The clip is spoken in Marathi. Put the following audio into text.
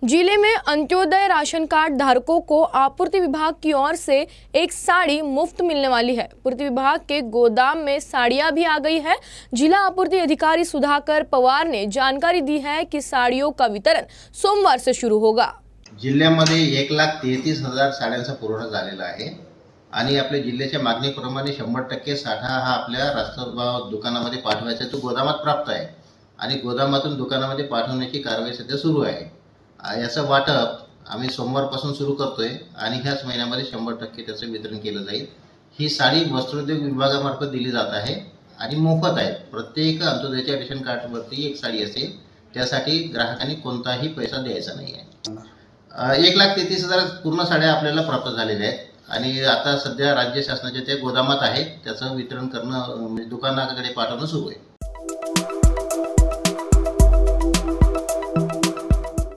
जिले में अंत्योदय राशन कार्ड धारकों को आपूर्ति विभाग की ओर से एक साड़ी मुफ्त मिलने वाली है। आपूर्ति विभाग के गोदाम में साड़ियां भी आ गई है। जिला आपूर्ति अधिकारी सुधाकर पवार ने जानकारी दी है कि साड़ियों का वितरण सोमवार से शुरू होगा। जिल्ह्यामध्ये 1,33,000 साड्यांचा पुरवठा झालेला आहे आणि आपल्या जिल्ह्याच्या मागणीप्रमाणे 100% साठा हा आपल्या रास्तभाव दुकानामध्ये पाठवायचा तो गोदामात प्राप्त आहे आणि गोदामातून दुकानामध्ये पाठवण्याची कारवाई सध्या सुरू आहे। याचं वाटप आम्ही सोमवारपासून सुरू करतोय आणि ह्याच महिन्यामध्ये 100% त्याचं वितरण केलं जाईल। ही साडी वस्त्रोद्योग विभागामार्फत दिली जात आहे आणि मोफत आहे। प्रत्येक अंत्योदयाच्या रेशन कार्डवरती एक साडी असेल, त्यासाठी ग्राहकांनी कोणताही पैसा द्यायचा नाही आहे। 1,33,000 पूर्ण साड्या आपल्याला प्राप्त झालेल्या आहेत आणि आता सध्या राज्य शासनाच्या त्या गोदामात आहेत। त्याचं वितरण करणं दुकानाकडे पाठवणं सुरू आहे।